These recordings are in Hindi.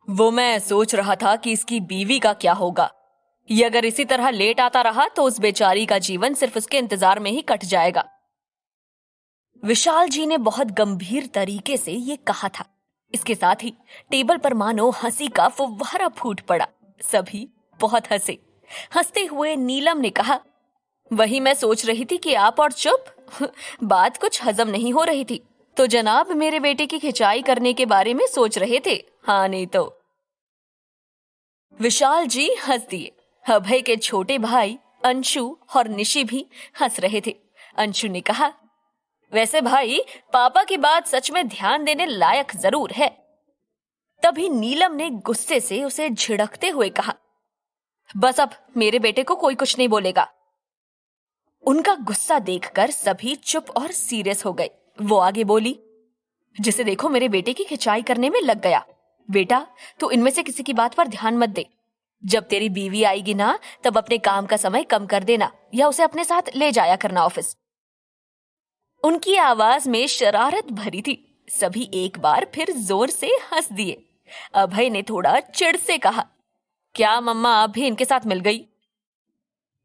वो मैं सोच रहा था कि इसकी बीवी का क्या होगा। ये अगर इसी तरह लेट आता रहा तो उस बेचारी का जीवन सिर्फ उसके इंतजार में ही कट जाएगा। विशाल जी ने बहुत गंभीर तरीके से ये कहा था। इसके साथ ही टेबल पर मानो हंसी का फुव्वारा फूट पड़ा। सभी बहुत हंसे। हंसते हुए नीलम ने कहा, वही मैं सोच रही थी कि आप और चुप। बात कुछ हजम नहीं हो रही थी। तो जनाब मेरे बेटे की खिंचाई करने के बारे में सोच रहे थे, हाँ नहीं तो। विशाल जी हंस दिए। अभय के छोटे भाई अंशु और निशी भी हंस रहे थे। अंशु ने कहा, वैसे भाई पापा की बात सच में ध्यान देने लायक जरूर है। तभी नीलम ने गुस्से से उसे झिड़कते हुए कहा, बस अब मेरे बेटे को कोई कुछ नहीं बोलेगा। उनका गुस्सा देखकर सभी चुप और सीरियस हो गए। वो आगे बोली, जिसे देखो मेरे बेटे की खिंचाई करने में लग गया। बेटा तू इनमें से किसी की बात पर ध्यान मत दे। जब तेरी बीवी आएगी ना तब अपने काम का समय कम कर देना या उसे अपने साथ ले जाया करना ऑफिस। उनकी आवाज में शरारत भरी थी। सभी एक बार फिर जोर से हंस दिए। अभय ने थोड़ा चिढ़ से कहा, क्या मम्मा आप भी इनके साथ मिल गई?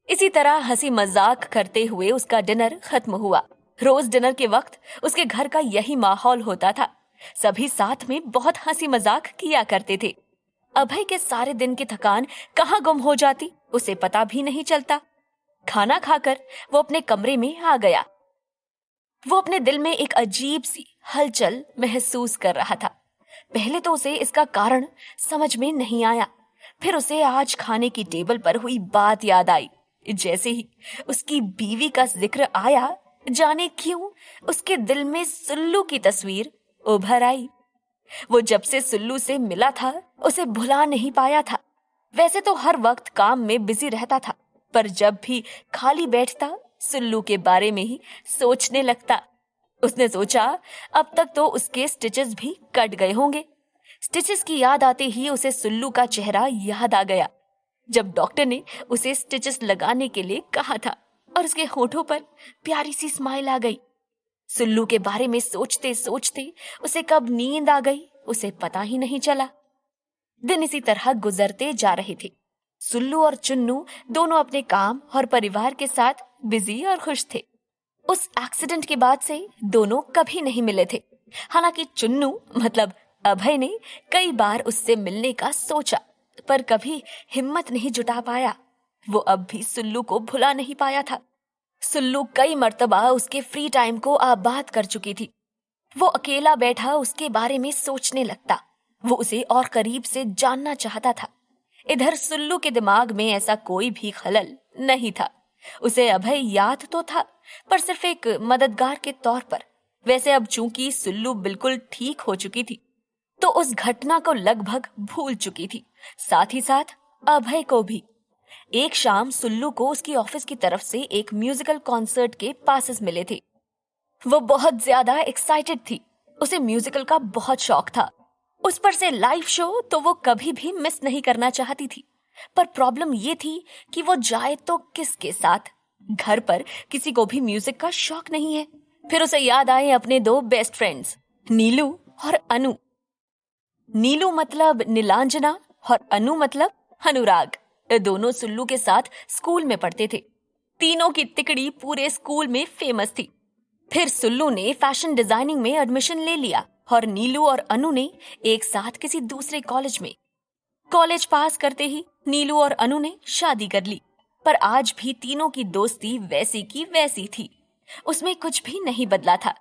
इसी तरह हंसी मजाक करते हुए उसका डिनर खत्म हुआ। रोज डिनर के वक्त उसके घर का यही माहौल होता था। सभी साथ में बहुत हंसी मजाक किया करते थे। अभय के सारे दिन की थकान कहाँ गुम हो जाती उसे पता भी नहीं चलता। खाना खाकर वो अपने कमरे में आ गया। वो अपने दिल में एक अजीब सी हलचल महसूस कर रहा था। पहले तो उसे इसका कारण समझ में नहीं आया। फिर उसे आज खाने की टेबल पर हुई बात याद आई। जैसे ही उसकी बीवी का जिक्र आया, जाने क्यों उसके दिल में सुल्लू की तस्वीर उभर आई। वो जब से सुल्लू से मिला था उसे भुला नहीं पाया था। वैसे तो हर वक्त काम में बिजी रहता था, पर जब भी खाली बैठता सुल्लू के बारे में ही सोचने लगता। उसने सोचा अब तक तो उसके स्टिचेस भी कट गए होंगे। स्टिचेस की याद आते ही उसे सुल्लू का चेहरा याद आ गया, जब डॉक्टर ने उसे स्टिचेस लगाने के लिए कहा था और उसके होठों पर प्यारी सी स्माइल आ गई। सुल्लू के बारे में सोचते सोचते उसे कब नींद आ गई उसे पता ही नहीं चला। दिन इसी तरह गुजरते जा रहे थे। सुल्लू और चुन्नू दोनों अपने काम और परिवार के साथ बिजी और खुश थे। उस एक्सीडेंट के बाद से दोनों कभी नहीं मिले थे। हालांकि चुन्नू मतलब अभय ने कई बार उससे मिलने का सोचा, पर कभी हिम्मत नहीं जुटा पाया। वो अब भी सुल्लू को भुला नहीं पाया था। सुल्लू कई मर्तबा उसके फ्री टाइम को आबाद कर चुकी थी। वो अकेला बैठा उसके बारे में सोचने लगता। वो उसे और करीब से जानना चाहता था। इधर सुल्लू के दिमाग में ऐसा कोई भी खलल नहीं था। उसे अभय याद तो था, पर सिर्फ एक मददगार के तौर पर। वैसे अब चूंकि सुल्लू बिल्कुल ठीक हो चुकी थी तो उस घटना को लगभग भूल चुकी थी। साथ ही साथ अभय को भी। एक शाम सुल्लू को उसकी ऑफिस की तरफ से एक म्यूजिकल कॉन्सर्ट के पासेस मिले थे। वो बहुत ज्यादा एक्साइटेड थी। उसे म्यूजिकल का बहुत शौक था। उस पर से लाइव शो तो वो कभी भी मिस नहीं करना चाहती थी। पर प्रॉब्लम ये थी कि वो जाए तो किसके साथ। घर पर किसी को भी म्यूजिक का शौक नहीं है। फिर उसे याद आए अपने दो बेस्ट फ्रेंड्स नीलू और अनु। नीलू मतलब नीलांजना और अनु मतलब अनुराग। दोनों सुल्लू के साथ स्कूल में पढ़ते थे। तीनों की तिकड़ी पूरे स्कूल में फेमस थी। फिर सुल्लू ने फैशन डिजाइनिंग में एडमिशन ले लिया और नीलू और अनु ने एक साथ किसी दूसरे कॉलेज में। कॉलेज पास करते ही नीलू और अनु ने शादी कर ली। पर आज भी तीनों की दोस्ती वैसी की वैसी थी। उसमें कुछ भी नहीं बदला था।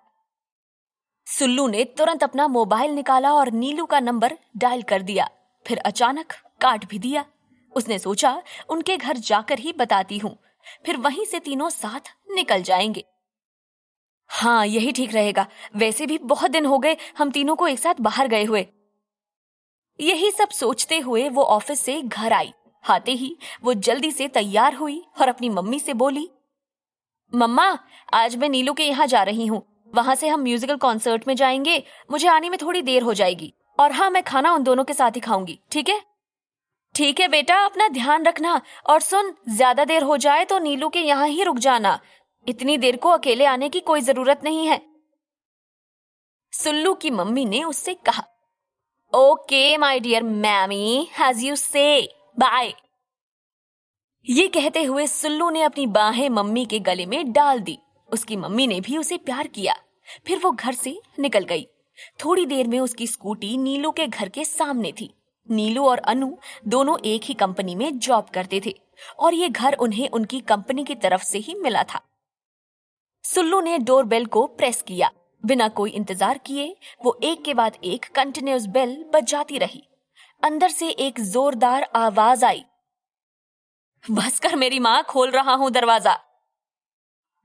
सुल्लू ने तुरंत अपना मोबाइल निकाला और नीलू का नंबर डायल कर दिया। फिर अचानक काट भी दिया। उसने सोचा उनके घर जाकर ही बताती हूँ, फिर वहीं से तीनों साथ निकल जाएंगे। हाँ यही ठीक रहेगा। वैसे भी बहुत दिन हो गए हम तीनों को एक साथ बाहर गए हुए। यही सब सोचते हुए वो ऑफिस से घर आई। आते ही वो जल्दी से तैयार हुई और अपनी मम्मी से बोली, मम्मा आज मैं नीलू के यहाँ जा रही हूँ। वहां से हम म्यूजिकल कॉन्सर्ट में जाएंगे। मुझे आने में थोड़ी देर हो जाएगी और हाँ मैं खाना उन दोनों के साथ ही खाऊंगी, ठीक है? ठीक है बेटा, अपना ध्यान रखना। और सुन, ज्यादा देर हो जाए तो नीलू के यहाँ ही रुक जाना। इतनी देर को अकेले आने की कोई जरूरत नहीं है। सुल्लू की मम्मी ने उससे कहा। Okay my dear mummy, as you say, bye. ये कहते हुए सुल्लू ने अपनी बाहें मम्मी के गले में डाल दी। उसकी मम्मी ने भी उसे प्यार किया। फिर वो घर से निकल गई। थोड़ी देर में उसकी स्कूटी नीलू के घर के सामने थी। नीलू और अनु दोनों एक ही कंपनी में जॉब करते थे और ये घर उन्हें उनकी कंपनी की तरफ से ही मिला था। सुल्लू ने डोरबेल को प्रेस किया। बिना कोई इंतजार किए वो एक के बाद एक कंटिन्यूअस बेल बजाती रही। अंदर से एक जोरदार आवाज आई, बस कर मेरी माँ, खोल रहा हूँ दरवाजा।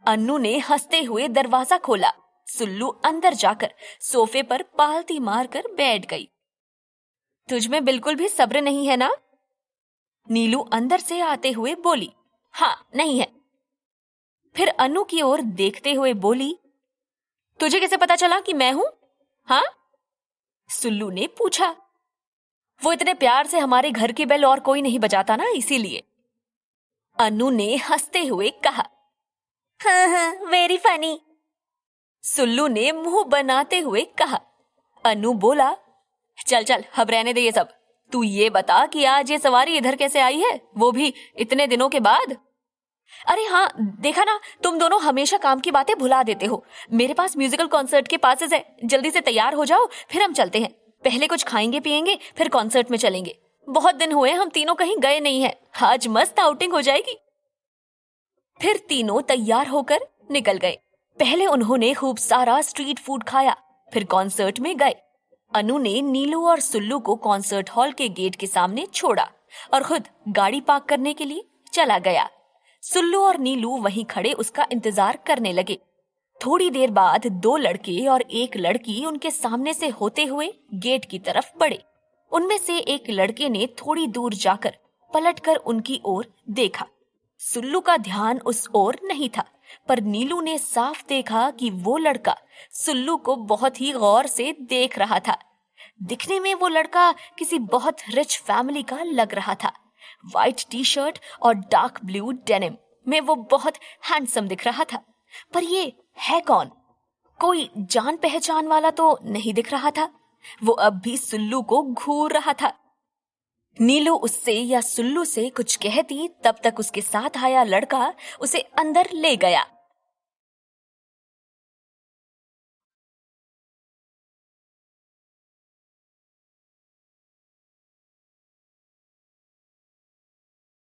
अन्नू ने हंसते हुए दरवाजा खोला। सुल्लू अंदर जाकर सोफे पर पालती मारकर बैठ गई। तुझ में बिल्कुल भी सब्र नहीं है ना? नीलू अंदर से आते हुए बोली। हाँ, नहीं है। फिर अन्नू की ओर देखते हुए बोली, तुझे कैसे पता चला कि मैं हूं? हाँ? सुल्लू ने पूछा। वो इतने प्यार से हमारे घर की बेल और कोई नहीं बजाता ना, इसीलिए। अन्नू ने हंसते हुए कहा। हाँ, वेरी फनी। सुल्लू ने मुंह बनाते हुए कहा। अन्नू बोला, चल चल अब रहने दे ये सब। तू ये बता कि आज ये सवारी इधर कैसे आई है, वो भी इतने दिनों के बाद। अरे हाँ, देखा ना, तुम दोनों हमेशा काम की बातें भुला देते हो। मेरे पास म्यूजिकल कॉन्सर्ट के पासेस है, जल्दी से तैयार हो जाओ, फिर हम चलते हैं। पहले कुछ खाएंगे पिएंगे, फिर कॉन्सर्ट में चलेंगे। बहुत दिन हुए हम तीनों कहीं गए नहीं हैं। आज मस्त आउटिंग हो जाएगी। फिर तीनों तैयार होकर निकल गए। पहले उन्होंने खूब सारा स्ट्रीट फूड खाया, फिर कॉन्सर्ट में गए। अनु ने नीलू और सुल्लू को कॉन्सर्ट हॉल के गेट के सामने छोड़ा और खुद गाड़ी पार्क करने के लिए चला गया। सुल्लू और नीलू वहीं खड़े उसका इंतजार करने लगे। थोड़ी देर बाद दो लड़के और एक लड़की उनके सामने से होते हुए गेट की तरफ बढ़े। उनमें से एक लड़के ने थोड़ी दूर जाकर पलटकर उनकी ओर देखा। सुल्लू का ध्यान उस ओर नहीं था, पर नीलू ने साफ देखा कि वो लड़का सुल्लू को बहुत ही गौर से देख रहा था। दिखने में वो लड़का किसी बहुत रिच फैमिली का लग रहा था। व्हाइट टी शर्ट और डार्क ब्लू डेनिम में वो बहुत हैंडसम दिख रहा था। पर ये है कौन? कोई जान पहचान वाला तो नहीं दिख रहा था। वो अब भी सुल्लू को घूर रहा था। नीलू उससे या सुल्लू से कुछ कहती, तब तक उसके साथ आया लड़का उसे अंदर ले गया।